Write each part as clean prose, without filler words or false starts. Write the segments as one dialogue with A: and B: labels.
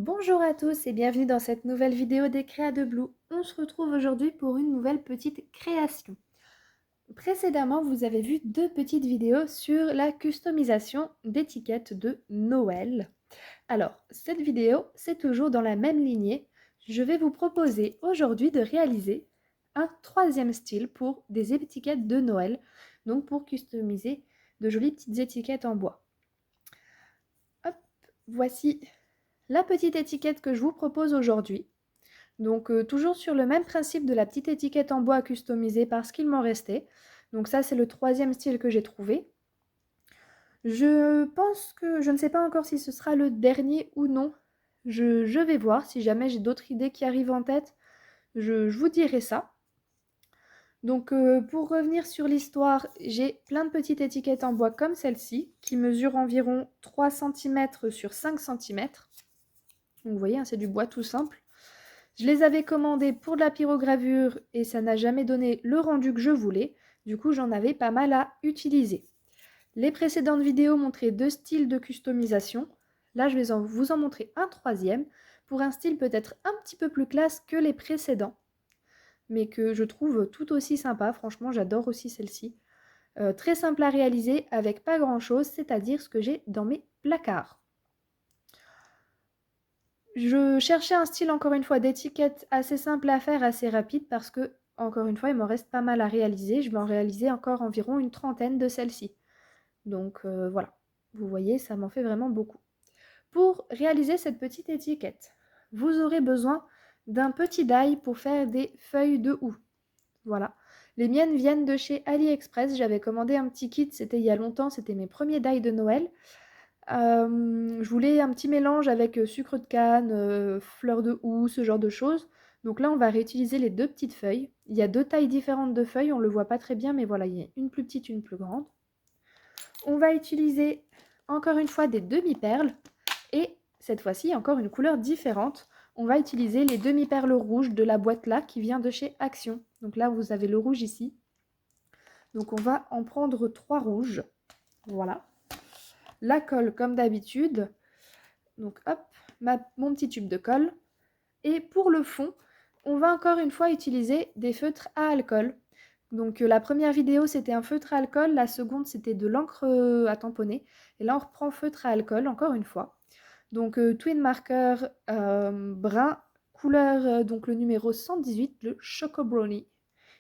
A: Bonjour à tous et bienvenue dans cette nouvelle vidéo des Créa de Blue. On se retrouve aujourd'hui pour une nouvelle petite création. Précédemment, vous avez vu deux petites vidéos sur la customisation d'étiquettes de Noël. Alors, cette vidéo, c'est toujours dans la même lignée. Je vais vous proposer aujourd'hui de réaliser un troisième style pour des étiquettes de Noël, donc pour customiser de jolies petites étiquettes en bois. Hop, voici la petite étiquette que je vous propose aujourd'hui. Donc toujours sur le même principe de la petite étiquette en bois à customiser parce qu'il m'en restait. Donc ça c'est le troisième style que j'ai trouvé. Je pense que je ne sais pas encore si ce sera le dernier ou non. Je vais voir si jamais j'ai d'autres idées qui arrivent en tête. Je vous dirai ça. Donc pour revenir sur l'histoire, j'ai plein de petites étiquettes en bois comme celle-ci qui mesurent environ 3 cm sur 5 cm. Donc vous voyez, hein, c'est du bois tout simple. Je les avais commandées pour de la pyrogravure et ça n'a jamais donné le rendu que je voulais. Du coup, j'en avais pas mal à utiliser. Les précédentes vidéos montraient deux styles de customisation. Là, je vais vous en montrer un troisième pour un style peut-être un petit peu plus classe que les précédents, mais que je trouve tout aussi sympa. Franchement, j'adore aussi celle-ci. Très simple à réaliser avec pas grand-chose, c'est-à-dire ce que j'ai dans mes placards. Je cherchais un style, encore une fois, d'étiquette assez simple à faire, assez rapide, parce que, encore une fois, il m'en reste pas mal à réaliser. Je vais en réaliser encore environ une trentaine de celles-ci. Donc voilà, vous voyez, ça m'en fait vraiment beaucoup. Pour réaliser cette petite étiquette, vous aurez besoin d'un petit die pour faire des feuilles de houx. Voilà. Les miennes viennent de chez AliExpress. J'avais commandé un petit kit, c'était il y a longtemps, c'était mes premiers die de Noël. Je voulais un petit mélange avec sucre de canne, fleurs de houx, ce genre de choses. Donc là, on va réutiliser les deux petites feuilles. Il y a deux tailles différentes de feuilles, on ne le voit pas très bien, mais voilà, il y a une plus petite, une plus grande. On va utiliser encore une fois des demi-perles et cette fois-ci encore une couleur différente. On va utiliser les demi-perles rouges de la boîte là qui vient de chez Action. Donc là, vous avez le rouge ici. Donc on va en prendre 3 rouges. Voilà. La colle comme d'habitude. Donc hop, mon petit tube de colle. Et pour le fond, on va encore une fois utiliser des feutres à alcool. Donc la première vidéo c'était un feutre à alcool, la seconde c'était de l'encre à tamponner. Et là on reprend feutre à alcool encore une fois. Donc Twin Marker brun, couleur donc le numéro 118, le Choco Brownie,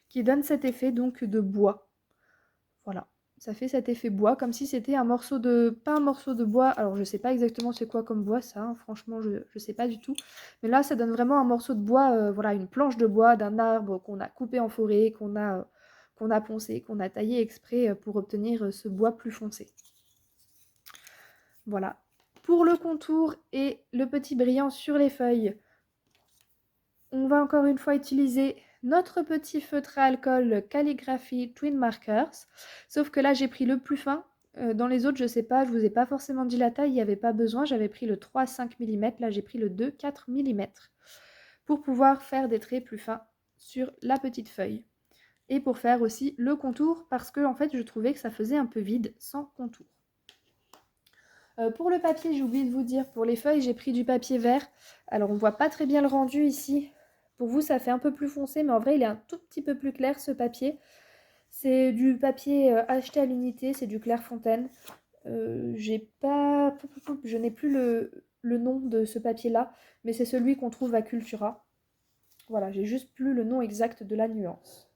A: qui donne cet effet donc de bois. Voilà. Ça fait cet effet bois, comme si c'était un morceau de... Pas un morceau de bois, alors je sais pas exactement c'est quoi comme bois ça, hein, franchement je sais pas du tout. Mais là ça donne vraiment un morceau de bois, voilà, une planche de bois d'un arbre qu'on a coupé en forêt, qu'on a poncé, qu'on a taillé exprès pour obtenir ce bois plus foncé. Voilà. Pour le contour et le petit brillant sur les feuilles, on va encore une fois utiliser notre petit feutre à alcool Calligraphy Twin Markers. Sauf que là, j'ai pris le plus fin. Dans les autres, je sais pas, je vous ai pas forcément dit la taille, il n'y avait pas besoin. J'avais pris le 3-5 mm, là j'ai pris le 2-4 mm pour pouvoir faire des traits plus fins sur la petite feuille. Et pour faire aussi le contour, parce que en fait, je trouvais que ça faisait un peu vide sans contour. Pour le papier, j'ai oublié de vous dire, pour les feuilles, j'ai pris du papier vert. Alors, on ne voit pas très bien le rendu ici. Pour vous, ça fait un peu plus foncé, mais en vrai, il est un tout petit peu plus clair, ce papier. C'est du papier acheté à l'unité, c'est du Clairefontaine. Je n'ai plus le nom de ce papier-là, mais c'est celui qu'on trouve à Cultura. Voilà, j'ai juste plus le nom exact de la nuance.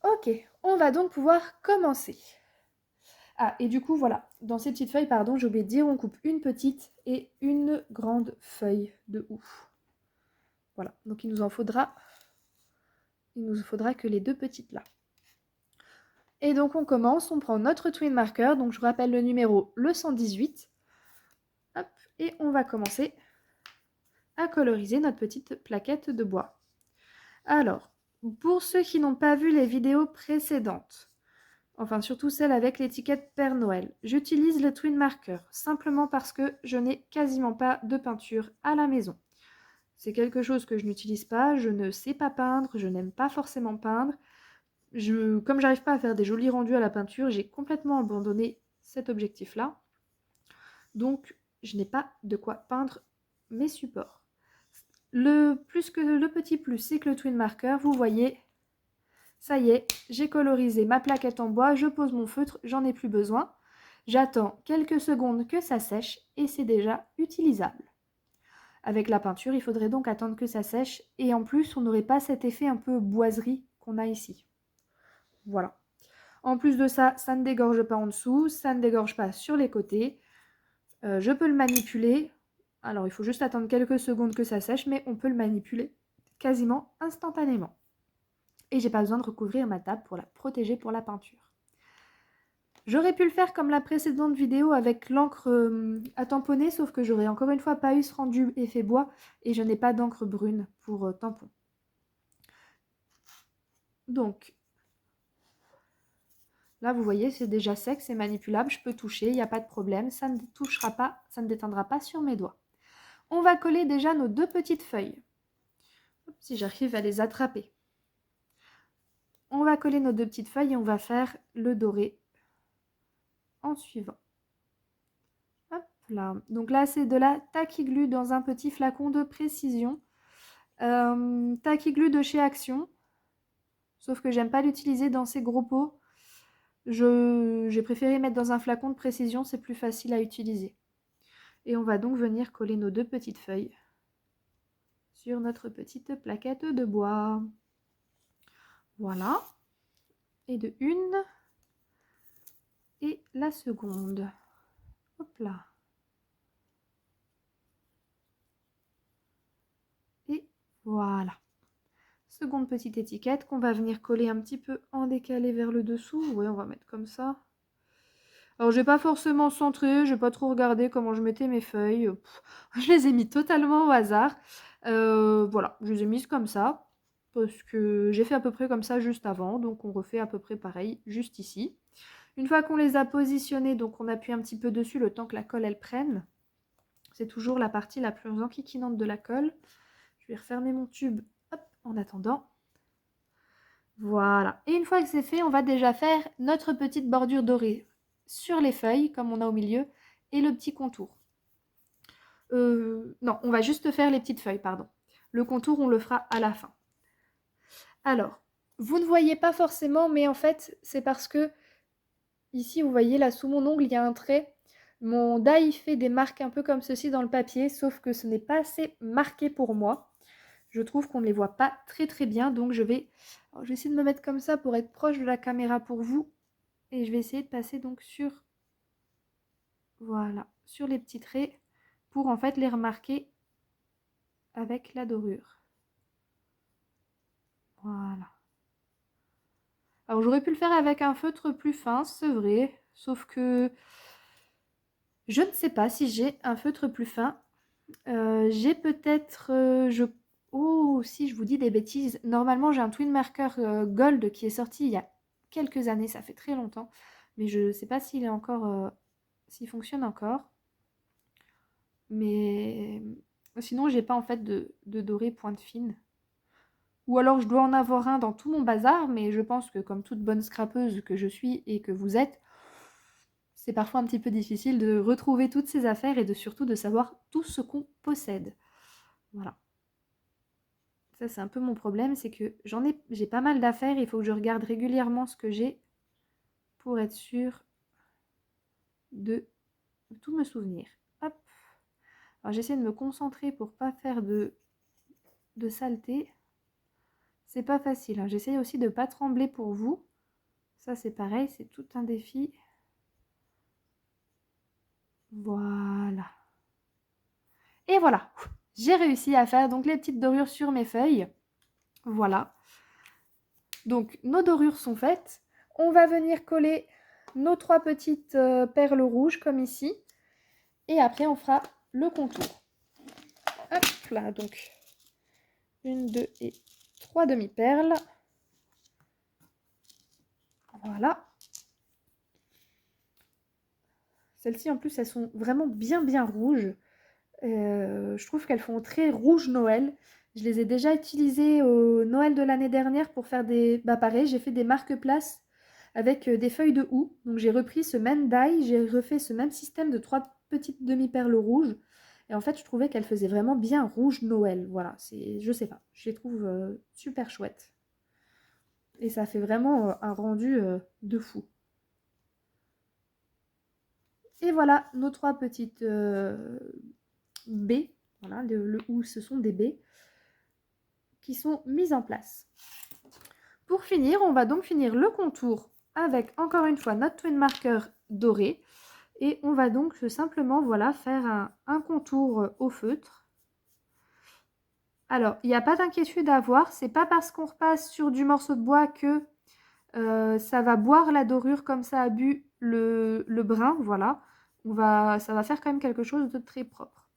A: Ok, on va donc pouvoir commencer. Ah, et du coup, voilà, dans ces petites feuilles, pardon, j'ai oublié de dire, on coupe une petite et une grande feuille de houx. Voilà, donc il nous faudra que les deux petites là. Et donc on commence, on prend notre twin marker, donc je vous rappelle le numéro, le 118. Hop, et on va commencer à coloriser notre petite plaquette de bois. Alors, pour ceux qui n'ont pas vu les vidéos précédentes, enfin surtout celle avec l'étiquette Père Noël, j'utilise le twin marker simplement parce que je n'ai quasiment pas de peinture à la maison. C'est quelque chose que je n'utilise pas, je ne sais pas peindre, je n'aime pas forcément peindre. Comme j'arrive pas à faire des jolis rendus à la peinture, j'ai complètement abandonné cet objectif-là. Donc je n'ai pas de quoi peindre mes supports. Le petit plus, c'est que le twin marker, vous voyez, ça y est, j'ai colorisé ma plaquette en bois, je pose mon feutre, j'en ai plus besoin. J'attends quelques secondes que ça sèche et c'est déjà utilisable. Avec la peinture, il faudrait donc attendre que ça sèche et en plus, on n'aurait pas cet effet un peu boiserie qu'on a ici. Voilà. En plus de ça, ça ne dégorge pas en dessous, ça ne dégorge pas sur les côtés. Je peux le manipuler. Alors, il faut juste attendre quelques secondes que ça sèche, mais on peut le manipuler quasiment instantanément. Et j'ai pas besoin de recouvrir ma table pour la protéger pour la peinture. J'aurais pu le faire comme la précédente vidéo avec l'encre à tamponner, sauf que j'aurais encore une fois pas eu ce rendu effet bois et je n'ai pas d'encre brune pour tampon. Donc, là vous voyez c'est déjà sec, c'est manipulable, je peux toucher, il n'y a pas de problème, ça ne touchera pas, ça ne déteindra pas sur mes doigts. On va coller déjà nos deux petites feuilles, si j'arrive à les attraper. On va coller nos deux petites feuilles et on va faire le doré en suivant. Hop là. Donc là, c'est de la Tacky-Glu dans un petit flacon de précision. Tacky-Glu de chez Action. Sauf que j'aime pas l'utiliser dans ces gros pots. J'ai préféré mettre dans un flacon de précision, c'est plus facile à utiliser. Et on va donc venir coller nos deux petites feuilles sur notre petite plaquette de bois. Voilà. Et de une. Et la seconde. Hop là. Et voilà. Seconde petite étiquette qu'on va venir coller un petit peu en décalé vers le dessous. Oui, on va mettre comme ça. Alors, j'ai pas forcément centré, j'ai pas trop regardé comment je mettais mes feuilles. Je les ai mis totalement au hasard. Voilà, je les ai mises comme ça. Parce que j'ai fait à peu près comme ça juste avant. Donc, on refait à peu près pareil juste ici. Une fois qu'on les a positionnés, donc on appuie un petit peu dessus le temps que la colle elle prenne. C'est toujours la partie la plus enquiquinante de la colle. Je vais refermer mon tube hop, en attendant. Voilà. Et une fois que c'est fait, on va déjà faire notre petite bordure dorée sur les feuilles, comme on a au milieu, et le petit contour. Non, on va juste faire les petites feuilles, pardon. Le contour, on le fera à la fin. Alors, vous ne voyez pas forcément, mais en fait, c'est parce que ici, vous voyez, là, sous mon ongle, il y a un trait. Mon die fait des marques un peu comme ceci dans le papier, sauf que ce n'est pas assez marqué pour moi. Je trouve qu'on ne les voit pas très très bien, donc je vais essayer de me mettre comme ça pour être proche de la caméra pour vous. Et je vais essayer de passer donc sur, voilà, sur les petits traits pour en fait les remarquer avec la dorure. Voilà. Alors j'aurais pu le faire avec un feutre plus fin, c'est vrai, sauf que je ne sais pas si j'ai un feutre plus fin. J'ai peut-être, oh, si je vous dis des bêtises, normalement j'ai un twin marker gold qui est sorti il y a quelques années, ça fait très longtemps, mais je ne sais pas s'il est encore, s'il fonctionne encore. Mais sinon, j'ai pas en fait de doré pointe fine. Ou alors je dois en avoir un dans tout mon bazar, mais je pense que comme toute bonne scrapeuse que je suis et que vous êtes, c'est parfois un petit peu difficile de retrouver toutes ces affaires et surtout de savoir tout ce qu'on possède. Voilà. Ça, c'est un peu mon problème, c'est que j'ai pas mal d'affaires, il faut que je regarde régulièrement ce que j'ai pour être sûre de tout me souvenir. Hop. Alors j'essaie de me concentrer pour pas faire de saleté. C'est pas facile, hein. J'essaie aussi de ne pas trembler pour vous. Ça, c'est pareil, c'est tout un défi. Voilà. Et voilà, j'ai réussi à faire donc les petites dorures sur mes feuilles. Voilà. Donc, nos dorures sont faites. On va venir coller nos 3 petites perles rouges, comme ici. Et après, on fera le contour. Hop là, donc 1, 2 et 3 demi-perles. Voilà. Celles-ci, en plus, elles sont vraiment bien rouges. Je trouve qu'elles font très rouge Noël. Je les ai déjà utilisées au Noël de l'année dernière pour faire des... Bah pareil, j'ai fait des marque-places avec des feuilles de houx. Donc j'ai repris ce même die, j'ai refait ce même système de 3 petites demi-perles rouges. Et en fait, je trouvais qu'elle faisait vraiment bien rouge Noël. Voilà, je sais pas, je les trouve super chouettes. Et ça fait vraiment un rendu de fou. Et voilà nos 3 petites baies. Voilà, le ou ce sont des baies qui sont mises en place. Pour finir, on va donc finir le contour avec encore une fois notre twin marker doré. Et on va donc simplement voilà, faire un contour au feutre. Alors, il n'y a pas d'inquiétude à avoir, c'est pas parce qu'on repasse sur du morceau de bois que ça va boire la dorure comme ça a bu le brun, voilà. Ça va faire quand même quelque chose de très propre.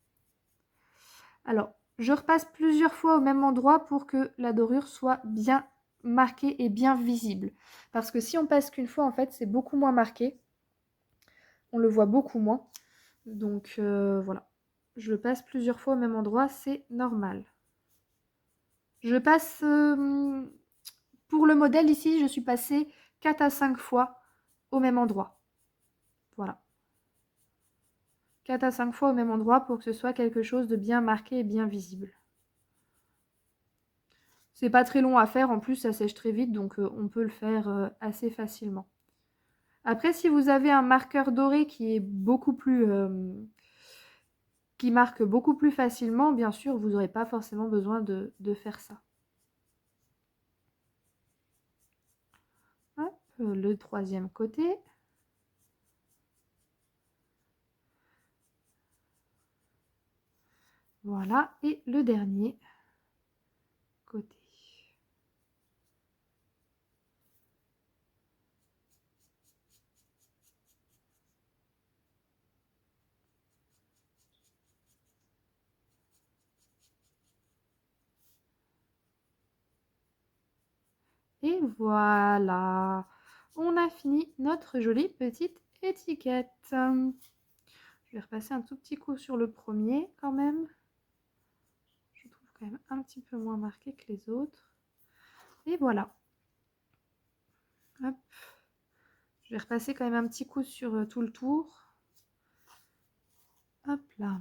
A: Alors, je repasse plusieurs fois au même endroit pour que la dorure soit bien marquée et bien visible. Parce que si on passe qu'une fois, en fait, c'est beaucoup moins marqué. On le voit beaucoup moins. Donc, voilà. Je passe plusieurs fois au même endroit, c'est normal. Je passe... pour le modèle ici, je suis passée 4 à 5 fois au même endroit. Voilà. 4 à 5 fois au même endroit pour que ce soit quelque chose de bien marqué et bien visible. C'est pas très long à faire, en plus ça sèche très vite, donc on peut le faire assez facilement. Après, si vous avez un marqueur doré qui est beaucoup plus... qui marque beaucoup plus facilement, bien sûr, vous n'aurez pas forcément besoin de faire ça. Hop, le troisième côté. Voilà, et le dernier côté. Et voilà, on a fini notre jolie petite étiquette. Je vais repasser un tout petit coup sur le premier quand même. Je trouve quand même un petit peu moins marqué que les autres. Et voilà. Hop. Je vais repasser quand même un petit coup sur tout le tour. Hop là.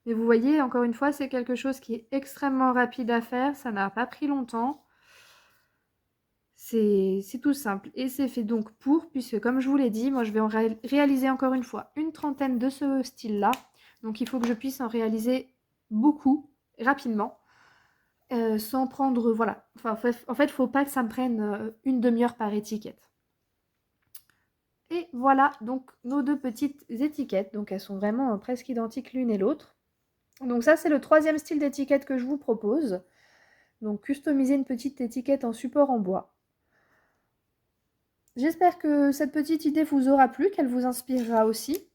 A: Et vous voyez, encore une fois, c'est quelque chose qui est extrêmement rapide à faire. Ça n'a pas pris longtemps. C'est tout simple. Et c'est fait donc pour, puisque comme je vous l'ai dit, moi je vais en réaliser encore une fois une trentaine de ce style-là. Donc il faut que je puisse en réaliser beaucoup, rapidement. Sans prendre, voilà. Enfin, en fait, il ne faut pas que ça me prenne une demi-heure par étiquette. Et voilà donc nos 2 petites étiquettes. Donc elles sont vraiment presque identiques l'une et l'autre. Donc ça, c'est le 3e style d'étiquette que je vous propose. Donc customiser une petite étiquette en support en bois. J'espère que cette petite idée vous aura plu, qu'elle vous inspirera aussi.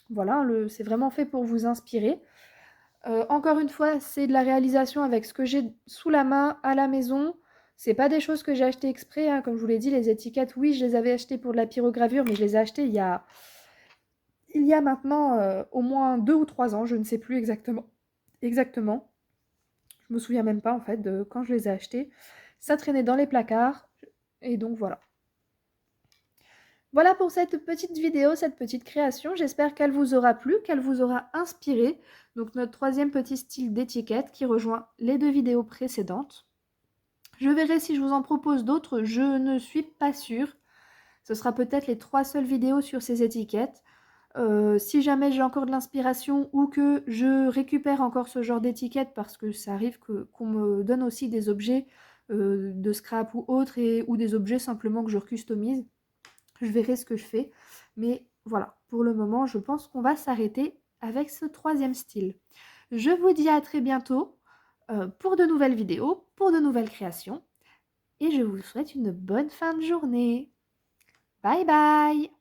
A: Voilà, c'est vraiment fait pour vous inspirer. Encore une fois, c'est de la réalisation avec ce que j'ai sous la main à la maison. C'est pas des choses que j'ai achetées exprès, hein. Comme je vous l'ai dit, les étiquettes, oui, je les avais achetées pour de la pyrogravure, mais je les ai achetées il y a maintenant au moins 2 ou 3 ans, je ne sais plus exactement. Je me souviens même pas en fait de quand je les ai achetées. Ça traînait dans les placards, et donc voilà. Voilà pour cette petite vidéo, cette petite création. J'espère qu'elle vous aura plu, qu'elle vous aura inspiré. Donc notre 3e petit style d'étiquette qui rejoint les 2 vidéos précédentes. Je verrai si je vous en propose d'autres, je ne suis pas sûre. Ce sera peut-être les 3 seules vidéos sur ces étiquettes. Si jamais j'ai encore de l'inspiration ou que je récupère encore ce genre d'étiquette, parce que ça arrive qu'on me donne aussi des objets de scrap ou autres, ou des objets simplement que je customise. Je verrai ce que je fais. Mais voilà, pour le moment, je pense qu'on va s'arrêter avec ce 3e style. Je vous dis à très bientôt pour de nouvelles vidéos, pour de nouvelles créations. Et je vous souhaite une bonne fin de journée. Bye bye!